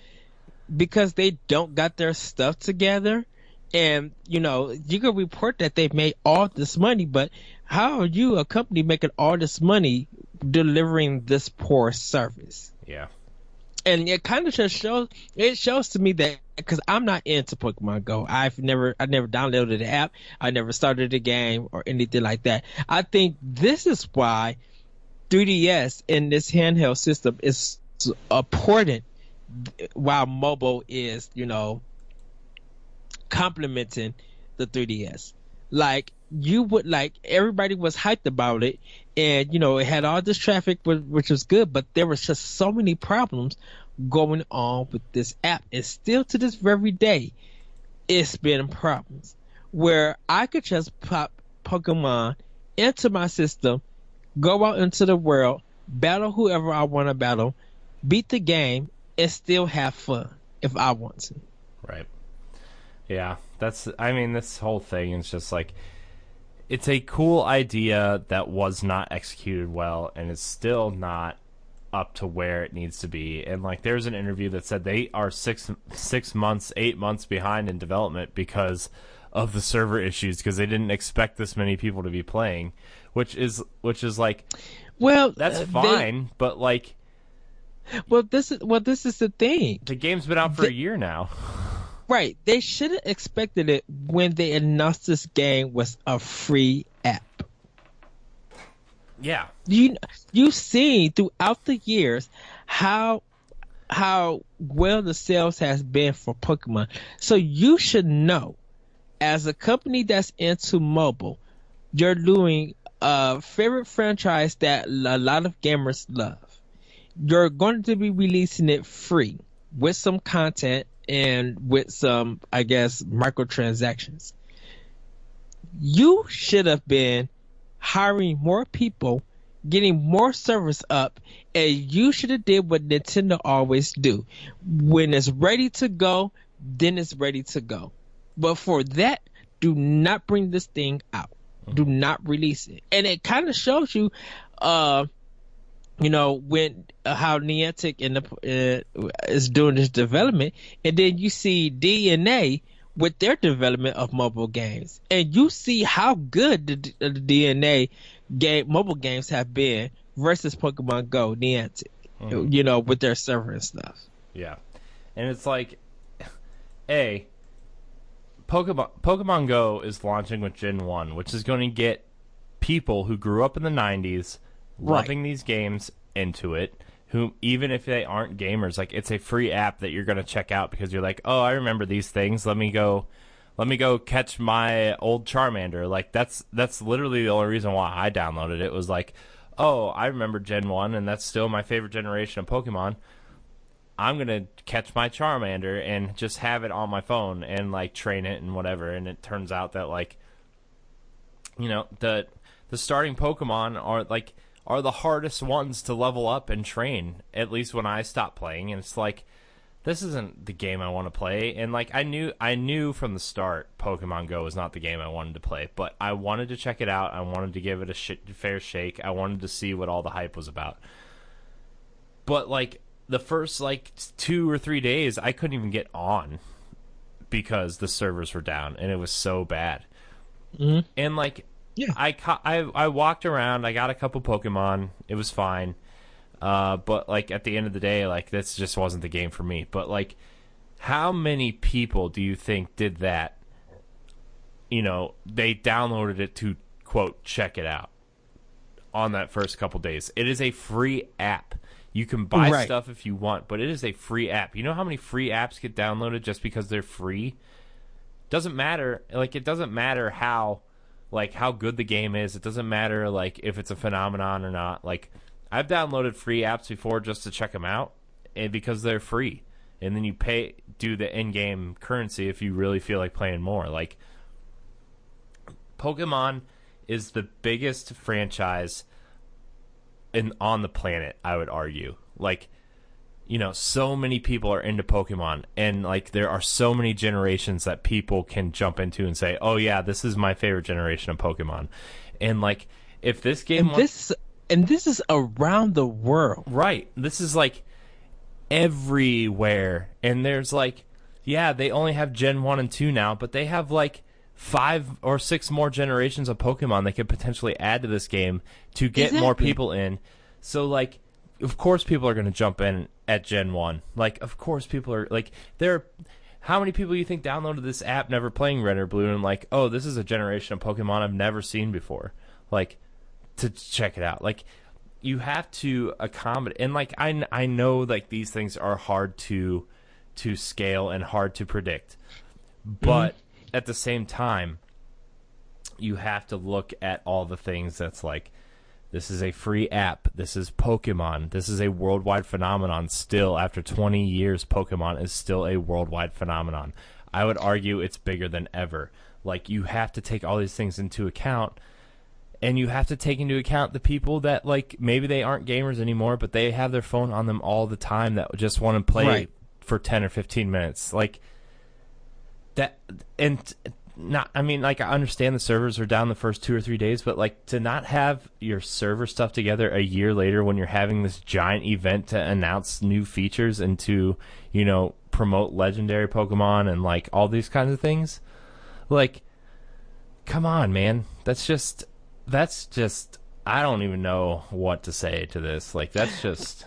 because they don't got their stuff together, and you can report that they've made all this money, but how are you, a company, making all this money delivering this poor service? Yeah. And it kind of just shows to me that, because I'm not into Pokemon Go. I never downloaded the app. I never started the game or anything like that. I think this is why 3DS in this handheld system is important, while mobile is, complementing the 3DS. Everybody was hyped about it, and it had all this traffic, which was good, but there was just so many problems going on with this app. And still to this very day, it's been problems where I could just pop Pokemon into my system, go out into the world, battle whoever I want to battle, beat the game, and still have fun if I want to. Right. Yeah, this whole thing is just like, it's a cool idea that was not executed well, and it's still not up to where it needs to be. And like, there's an interview that said they are 8 months behind in development because of the server issues, because they didn't expect this many people to be playing, which is like, well, that's fine, but like, this is the thing. The game's been out for a year now. Right. They should have expected it when they announced this game was a free app. Yeah. You've seen throughout the years how well the sales has been for Pokemon. So you should know, as a company that's into mobile, you're doing a favorite franchise that a lot of gamers love. You're going to be releasing it free with some content and with some, I guess, microtransactions. You should have been hiring more people, getting more servers up, and you should have did what Nintendo always do. When it's ready to go, then it's ready to go. But for that, do not bring this thing out. Do not release it. And it kind of shows you, when how Niantic is doing this development, and then you see DNA with their development of mobile games, and you see how good the DNA mobile games have been versus Pokemon Go, Niantic, with their server and stuff. Yeah, and it's like, Pokemon Go is launching with Gen 1, which is going to get people who grew up in the 90s loving these games into it, who, even if they aren't gamers, like, it's a free app that you're going to check out because you're like, oh, I remember these things. Let me go catch my old Charmander. Like, that's literally the only reason why I downloaded it. Was like, oh, I remember Gen 1, and that's still my favorite generation of Pokemon. I'm going to catch my Charmander and just have it on my phone and, like, train it and whatever. And it turns out that, like, the starting Pokemon are the hardest ones to level up and train, at least when I stopped playing. And it's like, this isn't the game I want to play. And, like, I knew from the start Pokemon Go was not the game I wanted to play. But I wanted to check it out. I wanted to give it a fair shake. I wanted to see what all the hype was about. But, like, the first, 2 or 3 days, I couldn't even get on because the servers were down, and it was so bad. Mm-hmm. And, like, yeah, I walked around, I got a couple Pokemon, it was fine. But, like, at the end of the day, like, this just wasn't the game for me. But, like, how many people do you think did that? They downloaded it to, quote, check it out on that first couple days. It is a free app. You can buy stuff if you want, but it is a free app. You know how many free apps get downloaded just because they're free? Doesn't matter. Like, it doesn't matter how good the game is. It doesn't matter, like, if it's a phenomenon or not. Like, I've downloaded free apps before just to check them out, and because they're free. And then you do the in-game currency if you really feel like playing more. Like, Pokemon is the biggest franchise on the planet, I would argue. Like, so many people are into Pokemon, and, like, there are so many generations that people can jump into and say, oh yeah, this is my favorite generation of Pokemon. And, like, if this game this is around the world, right? This is, like, everywhere. And there's, like, yeah, they only have Gen 1 and 2 now, but they have, like, 5 or 6 more generations of Pokemon they could potentially add to this game to get more people in. So, like, of course people are going to jump in at Gen 1. Like, of course people are, like, how many people you think downloaded this app never playing Red or Blue and, like, oh, this is a generation of Pokemon I've never seen before, like, to check it out. Like, you have to accommodate. And, like, I know, like, these things are hard to scale and hard to predict, but at the same time, you have to look at all the things that's like, this is a free app. This is Pokemon. This is a worldwide phenomenon still. After 20 years, Pokemon is still a worldwide phenomenon. I would argue it's bigger than ever. Like, you have to take all these things into account, and you have to take into account the people that, like, maybe they aren't gamers anymore, but they have their phone on them all the time that just want to play for 10 or 15 minutes. Like, that, and not, I mean, like, I understand the servers are down the first 2 or 3 days, but, like, to not have your server stuff together a year later when you're having this giant event to announce new features and to, promote legendary Pokemon and, like, all these kinds of things, like, come on, man. That's just, I don't even know what to say to this. Like, that's just...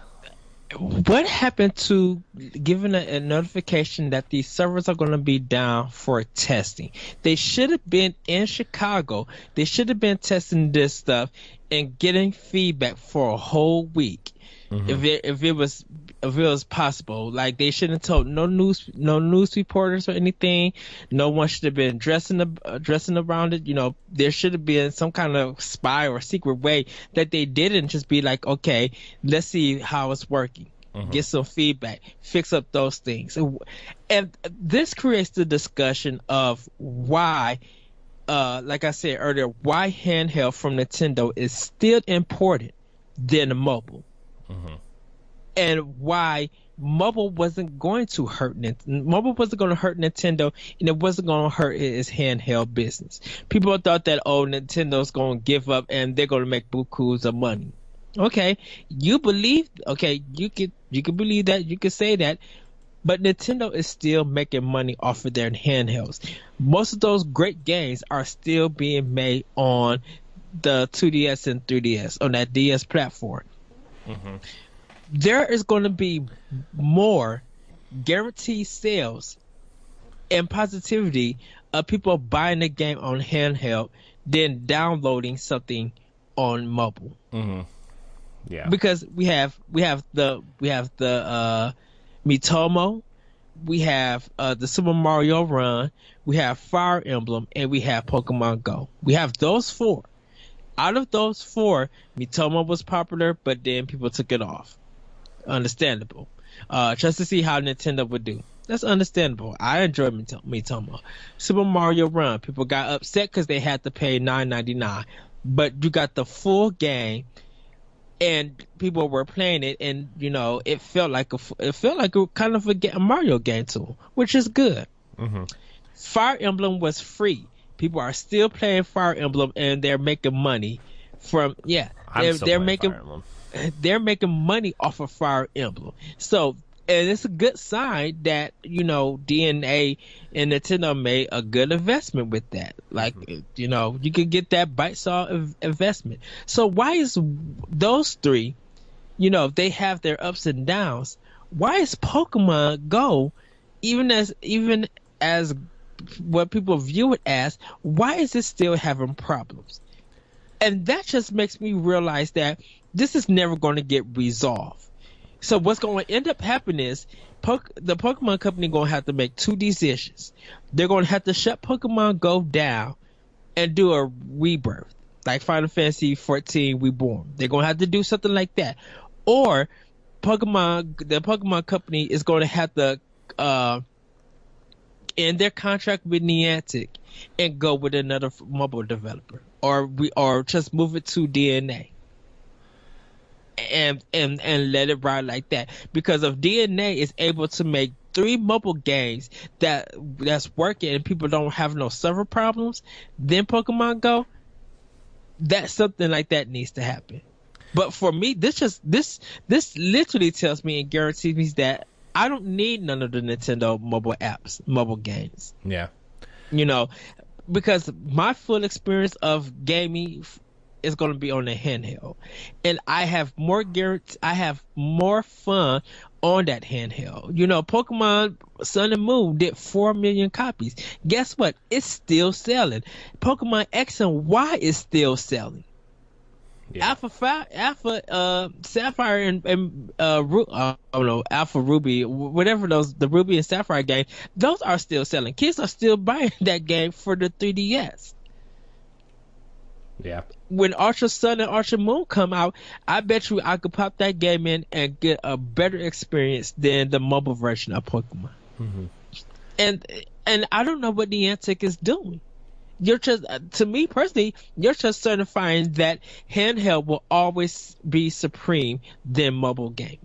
What happened to giving a notification that these servers are going to be down for testing? They should have been in Chicago. They should have been testing this stuff and getting feedback for a whole week. If it was possible. Like, they shouldn't have told no news reporters or anything. No one should have been dressing around it. There should have been some kind of spy or secret way that they didn't just be like, okay, let's see how it's working. Get some feedback, fix up those things. And this creates the discussion of why, like I said earlier, why handheld from Nintendo is still important than the mobile. and why mobile wasn't going to hurt mobile wasn't going to hurt Nintendo, and it wasn't going to hurt its handheld business. People thought that Nintendo's going to give up and they're going to make bukus of money. Okay, you believe? Okay, you can believe that. You can say that. But Nintendo is still making money off of their handhelds. Most of those great games are still being made on the 2DS and 3DS, on that DS platform. Mm-hmm. There is going to be more guaranteed sales and positivity of people buying the game on handheld than downloading something on mobile. Mm-hmm. Yeah, because we have the Miitomo, we have the Super Mario Run, we have Fire Emblem, and we have Pokemon Go. We have those four. Out of those four, Miitomo was popular, but then people took it off. Understandable. Just to see how Nintendo would do. That's understandable. I enjoy Miitomo. Super Mario Run, people got upset because they had to pay $9.99, but you got the full game. And people were playing it, and it felt like a kind of a Mario game to them, which is good. Mm-hmm. Fire Emblem was free. People are still playing Fire Emblem, and they're making money from they're making money off of Fire Emblem. So, and it's a good sign that DNA and Nintendo made a good investment with that. Like, you can get that bite-sized investment. So why is those three, they have their ups and downs? Why is Pokemon Go, even as what people view it as, why is it still having problems? And that just makes me realize that this is never going to get resolved. So what's going to end up happening is the Pokemon company going to have to make two decisions. They're going to have to shut Pokemon Go down and do a rebirth, like Final Fantasy 14 Reborn. They're going to have to do something like that. Or the Pokemon company is going to have to end their contract with Niantic and go with another mobile developer, or just move it to DNA. And let it ride like that, because if DNA is able to make 3 mobile games that's working and people don't have no server problems, then Pokemon Go, that something like that needs to happen. But for me, this literally tells me and guarantees me that I don't need none of the Nintendo mobile games. Yeah, because my full experience of gaming is going to be on the handheld, and I have more fun on that handheld. Pokemon Sun and Moon did 4 million copies. Guess what? It's still selling. Pokemon X and Y is still selling. Yeah. Alpha Sapphire and Alpha Ruby, whatever the Ruby and Sapphire game, those are still selling. Kids are still buying that game for the 3DS. Yeah. When Ultra Sun and Ultra Moon come out, I bet you I could pop that game in and get a better experience than the mobile version of Pokemon. Mm-hmm. And I don't know what Niantic is doing. To me personally, you're just certifying that handheld will always be supreme than mobile game.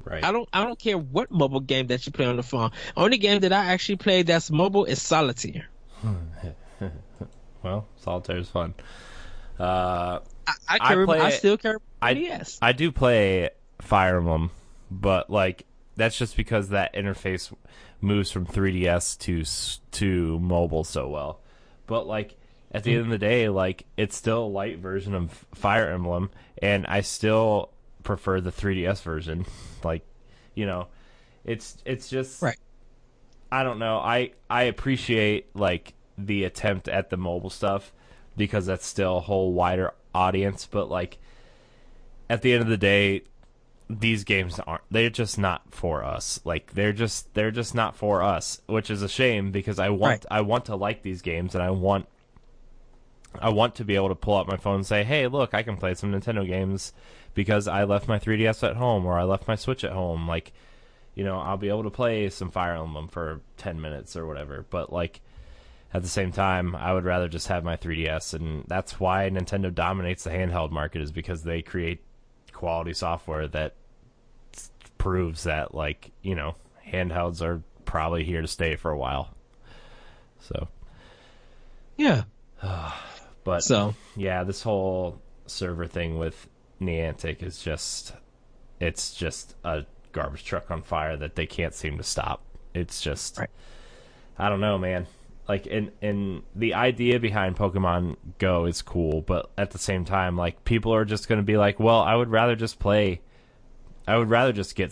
Right. I don't care what mobile game that you play on the phone. Only game that I actually play that's mobile is Solitaire. Well, Solitaire is fun. I still care about DS. I do play Fire Emblem, but that's just because that interface moves from 3DS to mobile so well. But at the end of the day, it's still a light version of Fire Emblem, and I still prefer the 3DS version. It's just right. I don't know. I appreciate the attempt at the mobile stuff, because that's still a whole wider audience, but at the end of the day, these games they're just not for us. They're just not for us, which is a shame, because I want to like these games, and I want to be able to pull out my phone and say, hey, look, I can play some Nintendo games because I left my 3DS at home, or I left my Switch at home. I'll be able to play some Fire Emblem for 10 minutes or whatever, but at the same time, I would rather just have my 3DS, and that's why Nintendo dominates the handheld market, is because they create quality software that proves that, like, you know, handhelds are probably here to stay for a while. So, yeah. But yeah, this whole server thing with Niantic is it's just a garbage truck on fire that they can't seem to stop. It's just, right. I don't know, man. Like, in the idea behind Pokemon Go is cool, but at the same time, like, people are just going to be like, well, I would rather just get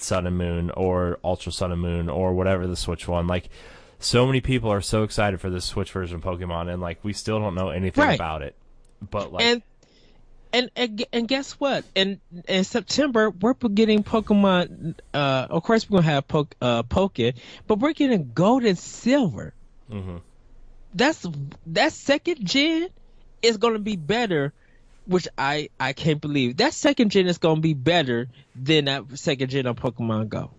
Sun and Moon or Ultra Sun and Moon or whatever the Switch one. Like, so many people are so excited for this Switch version of Pokemon, and, like, we still don't know anything about it. But, like... And guess what? In September, we're getting Pokemon... of course, we're going to have Poke, but we're getting Gold and Silver. Mm-hmm. That second gen is going to be better, which I can't believe. That second gen is going to be better than that second gen on Pokemon Go.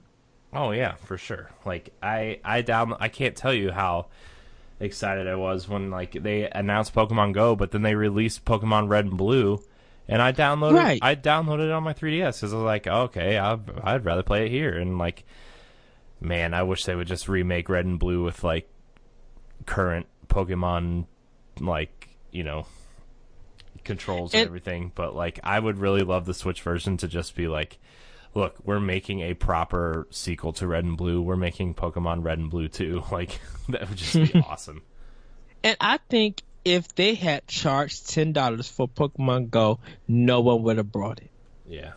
Oh yeah, for sure. Like I can't tell you how excited I was when, like, they announced Pokemon Go, but then they released Pokemon Red and Blue, and I downloaded it on my 3DS because I was like, oh, okay, I'd rather play it here. And, like, man, I wish they would just remake Red and Blue with, like, current Pokemon, like, you know, controls and everything. But, like, I would really love the Switch version to just be like, look, we're making a proper sequel to Red and Blue. We're making Pokemon Red and Blue 2. Like, that would just be awesome. And I think if they had charged $10 for Pokemon Go, no one would have brought it. Yeah.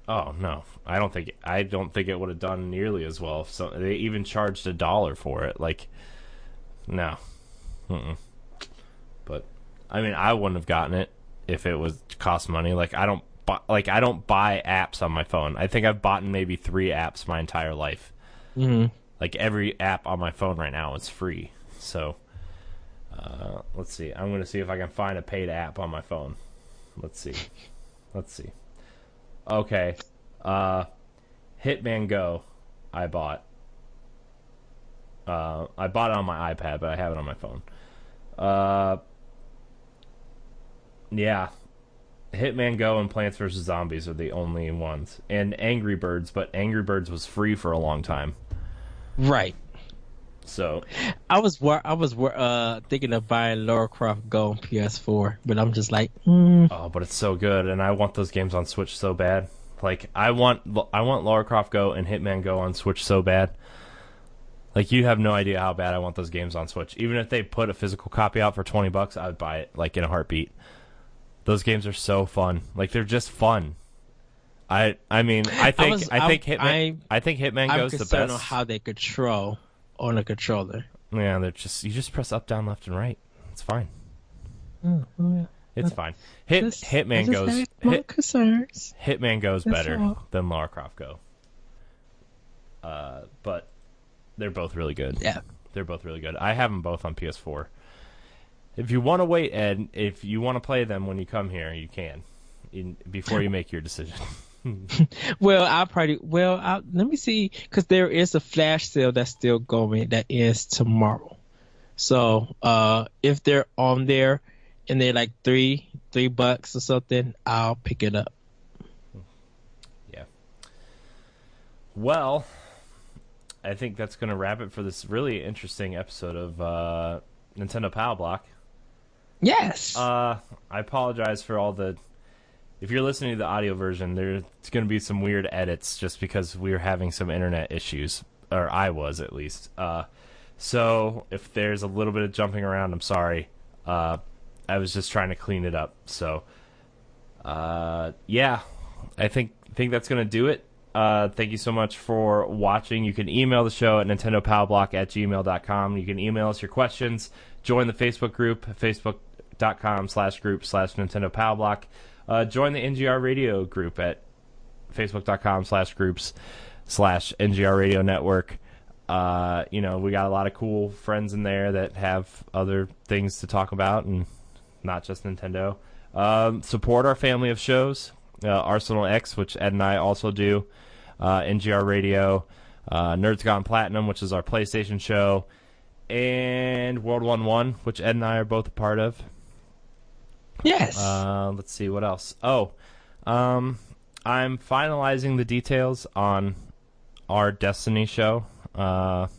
Oh no, I don't think it would have done nearly as well. So they even charged $1 for it. Like, no. But I mean, I wouldn't have gotten it if it was cost money. Like, I don't buy apps on my phone. I think I've bought maybe 3 apps my entire life. Mm-hmm. Like, every app on my phone right now is free. So, let's see. I'm going to see if I can find a paid app on my phone. Let's see. Okay. Hitman Go, I bought. I bought it on my iPad, but I have it on my phone. Yeah. Hitman Go and Plants vs. Zombies are the only ones. And Angry Birds, but Angry Birds was free for a long time. Right. So I was thinking of buying Lara Croft Go on PS4, but I'm just like, Oh, but it's so good, and I want those games on Switch so bad. Like, I want Lara Croft Go and Hitman Go on Switch so bad. Like, you have no idea how bad I want those games on Switch. Even if they put a physical copy out for $20, I would buy it, like, in a heartbeat. Those games are so fun. Like, they're just fun. I think Hitman Go's the best. I don't know how they control on a controller. Yeah, you just press up, down, left, and right. It's fine. It's fine. Hitman Go's better than Lara Croft Go. But they're both really good. Yeah, they're both really good. I have them both on PS4. If you want to wait, Ed, if you want to play them when you come here, you can. Before you make your decision. Well, let me see, because there is a flash sale that's still going that ends tomorrow. So if they're on there and they're like $3 or something, I'll pick it up. Yeah. Well, I think that's going to wrap it for this really interesting episode of Nintendo Power Block. Yes. I apologize for all the... If you're listening to the audio version, there's going to be some weird edits just because we were having some internet issues. Or I was, at least. So if there's a little bit of jumping around, I'm sorry. I was just trying to clean it up. So, yeah. I think that's going to do it. Thank you so much for watching. You can email the show at nintendopowblock@gmail.com. You can email us your questions. Join the Facebook group, facebook.com/group/nintendopowblock. Join the NGR Radio group at facebook.com/groups/NGR Radio Network. We got a lot of cool friends in there that have other things to talk about and not just Nintendo. Support our family of shows, Arsenal X, which Ed and I also do, NGR Radio, Nerds Gone Platinum, which is our PlayStation show, and World 1-1, which Ed and I are both a part of. Yes. Let's see what else. I'm finalizing the details on our Destiny show. That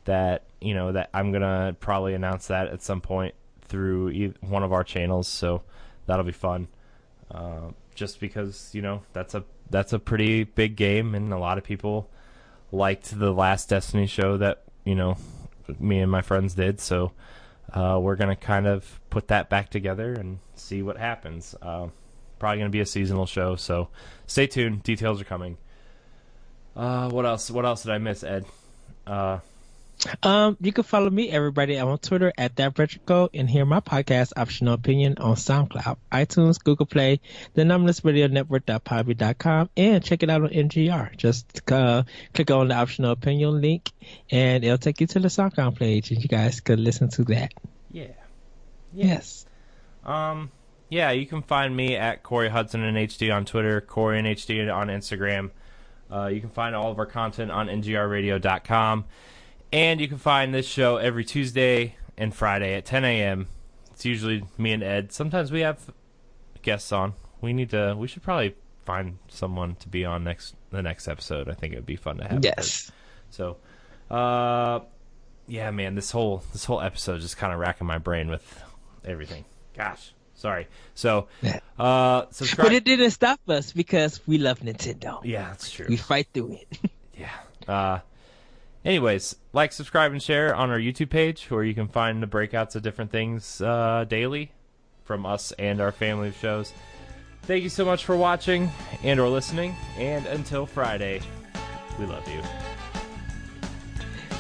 that I'm gonna probably announce that at some point through one of our channels. So that'll be fun. Just because that's a pretty big game, and a lot of people liked the last Destiny show that me and my friends did. So we're gonna kind of put that back together and see what happens. Probably gonna be a seasonal show, so stay tuned. Details are coming. What else did I miss, Ed? You can follow me, everybody, on Twitter at ThatVertical, and hear my podcast, Optional Opinion, on SoundCloud, iTunes, Google Play, the Numbness Radio Network.podbean.com, and check it out on NGR. Just click on the Optional Opinion link, and it'll take you to the SoundCloud page, and you guys could listen to that. Yeah. Yes. Yeah, you can find me at Corey Hudson in HD on Twitter, Corey in HD on Instagram. You can find all of our content on ngrradio.com. And you can find this show every Tuesday and Friday at 10 a.m. It's usually me and Ed. Sometimes we have guests on. We should probably find someone to be on the next episode. I think it would be fun to have. Yes. So, yeah, man, this whole episode is just kind of racking my brain with everything. Gosh, sorry. So, subscribe. But it didn't stop us because we love Nintendo. Yeah, that's true. We fight through it. Yeah. Anyways, like, subscribe, and share on our YouTube page, where you can find the breakouts of different things daily from us and our family of shows. Thank you so much for watching and or listening, and until Friday, we love you.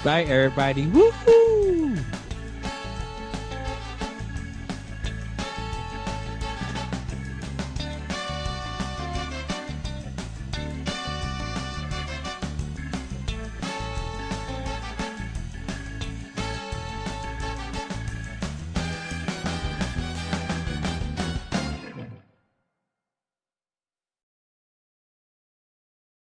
Bye, everybody. Woohoo!